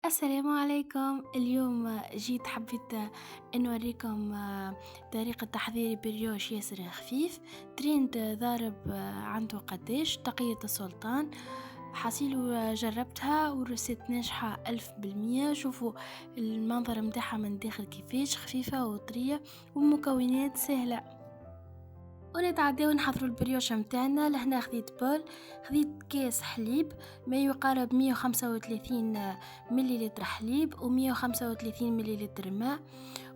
السلام عليكم. اليوم جيت حبيت نوريكم طريقة تحضير بريوش ياسر خفيف ترند ضارب عنده قداش تقية السلطان حصيلو. جربتها ورست ناجحة 1000%. شوفوا المنظر متاعها من داخل كيفاش خفيفة وطرية ومكونات سهلة. ونتعداو نحضروا البريوش متاعنا. لهنا خذيت بول، خذيت كاس حليب ما يقارب 135 مليلتر حليب و135 مليلتر ماء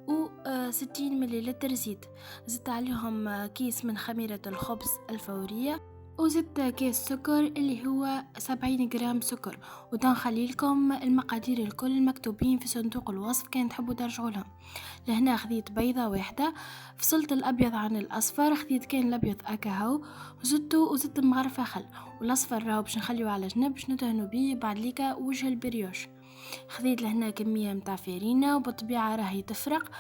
و60 مليلتر زيت. زدت عليهم كيس من خميرة الخبز الفورية وزدت كيس سكر اللي هو 70 جرام سكر. وتنخلي لكم المقادير الكل مكتوبين في صندوق الوصف كان تحبوا ترجعوا لهم. لهنا خذيت بيضة واحدة، فصلت الأبيض عن الأصفر، خذيت كان الأبيض أكاهو وزدت مغرفة خل، والأصفر راهو باش نخليه على جنب باش ندهنوا بيه بعد ليكا وجه البريوش. خذيت لهنا كمية متاع فارينة وبالطبيعة راهي تفرق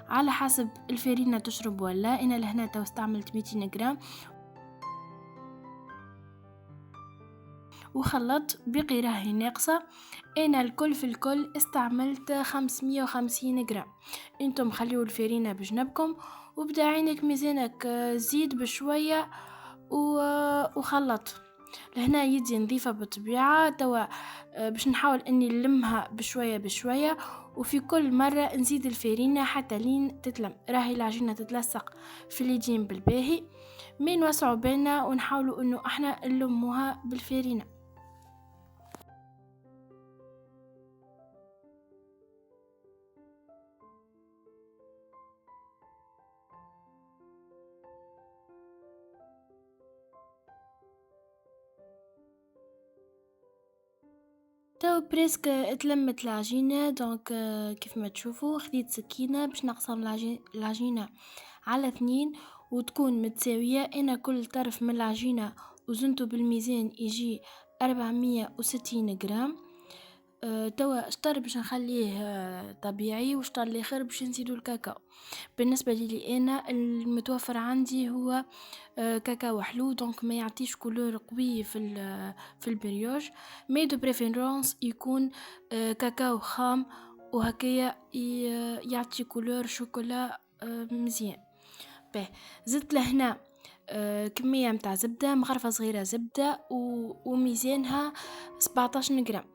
على حسب الفارينة تشرب ولا. أنا لهنا تو استعملت 200 جرام وخلطت بقي راهي ناقصة. انا الكل في الكل استعملت 550 جرام. انتم خليوا الفرينة بجنبكم وبدا عينك ميزانك زيد بشوية وخلط. لهنا يدي نظيفة بالطبيعة توا. باش نحاول اني نلمها بشوية بشوية وفي كل مرة نزيد الفرينة حتى لين تتلم. راهي العجينة تتلصق في اليدين بالباهي، ما نوسعوا بالنا ونحاولوا انه احنا نلموها بالفرينة. تو بريسك اتلمت العجينة دونك كيف ما تشوفوا خديت سكينة باش نقسم العجينة على 2 وتكون متساوية. انا كل طرف من العجينة وزنته بالميزان يجي 460 جرام. توا شطر باش نخليه طبيعي وشطر الاخر باش نزيدو الكاكاو. بالنسبة لي انا المتوفر عندي هو كاكاو حلو دونك ما يعطيش كولور قوي في البريوش. مي دو بريفيرونس يكون كاكاو خام وهكايا يعطي كولور شوكولا مزيان. به زدت لهنا كمية متاع زبدة، مغرفة صغيرة زبدة وميزانها 17 جرام.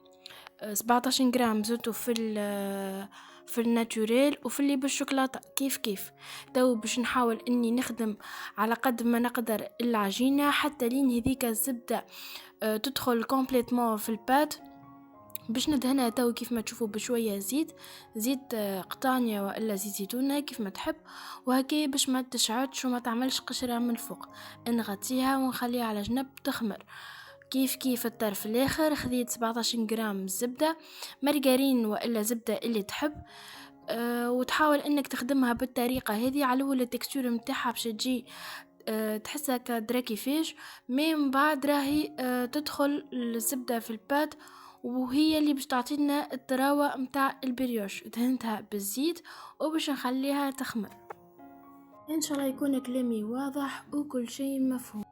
17 جرام زدته في الناتوريل وفي اللي بالشوكولاتة كيف كيف. تو باش نحاول اني نخدم على قد ما نقدر العجينة حتى لين هذيك الزبدة تدخل كومبليتمون في البات. باش ندهنها تو كيف ما تشوفوا بشوية زيت قطانية وإلا زيت زيتونة كيف ما تحب، وهكي باش ما تشعرش وما تعملش قشرة من فوق. نغطيها ونخليها على جنب تخمر. كيف كيف الطرف الاخر خذيت 17 جرام زبدة مارغرين وإلا زبدة اللي تحب. وتحاول انك تخدمها بالطريقة هذه. على اول التكستور متاعها باش تجي تحسها كدرا كيفاش، من بعد راهي تدخل الزبدة في البات وهي اللي باش تعطينا الطراوة متاع البريوش. دهنتها بالزيت وباش نخليها تخمر. ان شاء الله يكون كلامي واضح وكل شيء مفهوم.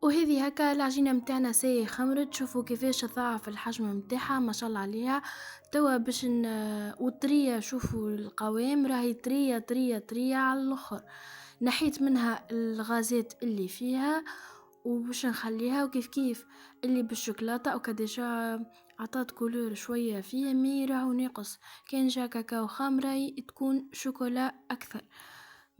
وهذه هكا العجينة متاعنا سي خمرت. شوفوا كيفاش ضاعف الحجم متاعها ما شاء الله عليها. توا باش وطرية، شوفوا القوام راهي طرية طرية طرية على الاخر. نحيت منها الغازات اللي فيها وباش نخليها وكيف كيف اللي بالشوكولاتة او كديجا عطات كولور شوية فيه مي راهو ناقص. كان جا كاكاو خام راهي تكون شوكولا اكثر.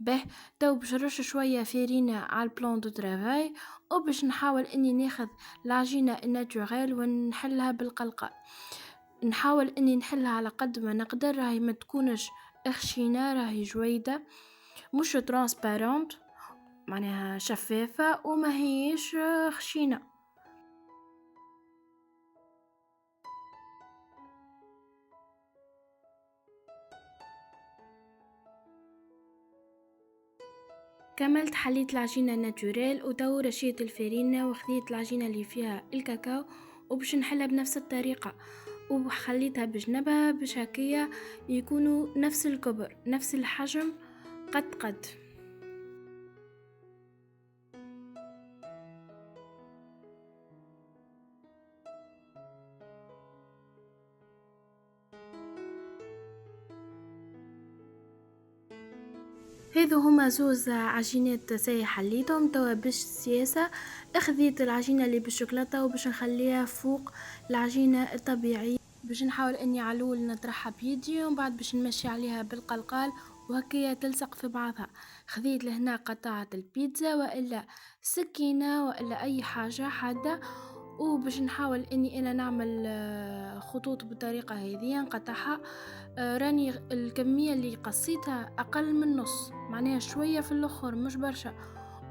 به تو باش نرش شويه فارينة على البلان دو ترافاي وباش نحاول اني ناخذ العجينه الناتوريل ونحلها بالقلقه. نحاول اني نحلها على قد ما نقدر. راهي ما تكونش خشينه، راهي جويده مش ترانسبارنت معناها شفافه وما هيش خشينه. كملت حليت العجينة ناتوريل وتو رشيت الفرينة وخذيت العجينة اللي فيها الكاكاو وباش نحلها بنفس الطريقة وخليتها بجنبها باش هكيا يكونوا نفس الكبر نفس الحجم قد. هذو هما زوز عجينات ساي حليتهم. توا باش السياسة اخذيت العجينة اللي بالشوكولاتة وباش نخليها فوق العجينة الطبيعية، باش نحاول اني علول نطرحها بيدي ومن بعد باش نمشي عليها بالقلقال وهكايا تلصق في بعضها. خذيت لهنا قطعة البيتزا والا سكينة والا اي حاجة حادة، وباش نحاول اني انا نعمل خطوط بالطريقة هذه نقطعها. راني الكمية اللي قصيتها اقل من نص، معناها شوية في الاخر مش برشا،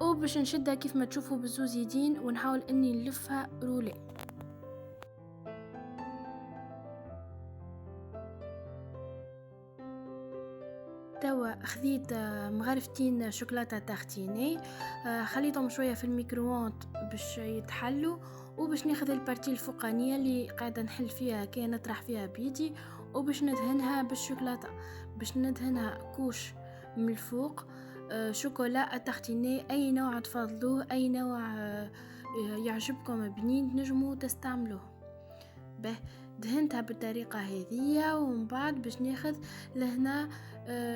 وباش نشدها كيف ما تشوفوا بزوز يدين ونحاول اني نلفها رولي. توا خذيت مغرفتين شوكولاتة تارتيني، خليتهم شوية في الميكرووند باش يتحلوا، وباش ناخذ البارتي الفوقانية اللي قاعدة نحل فيها كي نطرح فيها بيدي، وباش ندهنها بالشوكولاتة، باش ندهنها كوش من الفوق شوكولا تارتيني، اي نوع تفضلوه، اي نوع يعجبكم بنين تنجموا تستعملوه. به دهنتها بالطريقة هذه، ومن بعد باش ناخذ لهنا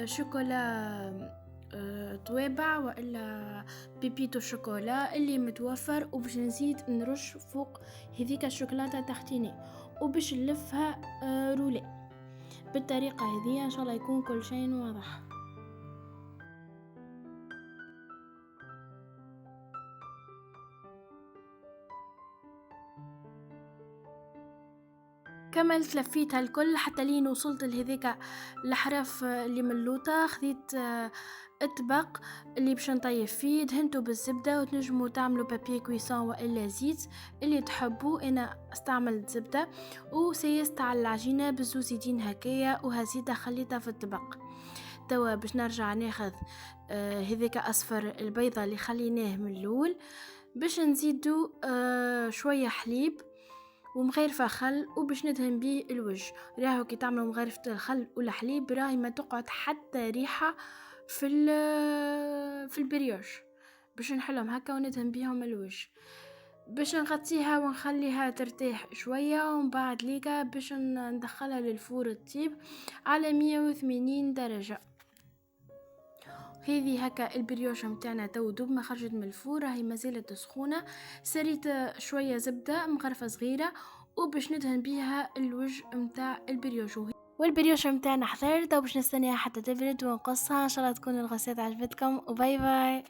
شوكولا طوابع والا بيبيتو شوكولا اللي متوفر، وباش نزيد نرش فوق هذيك الشوكولاتة تحتيني وباش نلفها رولي بالطريقة هذه. ان شاء الله يكون كل شيء واضح. كملت لفيتها الكل حتى لين وصلت لهذيك الحرف اللي ملوطة. خذيت اطبق اللي باش نطيب فيه، دهنته بالزبدة، وتنجموا تعملوا بابي كويسون والا زيت اللي تحبوا. انا استعملت زبدة وسيست على العجينة بالزوز يدين هكايا وهزيتها خليتها في الطبق. توا باش نرجع ناخذ هذيك اصفر البيضة اللي خليناه من الاول، باش نزيدو شوية حليب ومغرفة خل وباش ندهن بيه الوجه. راهو كي تعملوا مغرفة الخل ولا حليب راهي ما تقعد حتى ريحة في البريوش، باش نحلهم هكا وندهن بيهم الوجه، باش نغطيها ونخليها ترتاح شوية، ومن بعد ليكا باش ندخلها للفور الطيب على 180 درجة. هذه هكا البريوش متاعنا تو دوب ما خرجت من الفور، راهي مازالت سخونه. سريت شويه زبده مغرفه صغيره وباش ندهن بيها الوجه متاع البريوش، والبريوش متاعنا حضرت وباش نستنيها حتى تبرد ونقصها. ان شاء الله تكون الغسالة عجبتكم، وباي باي.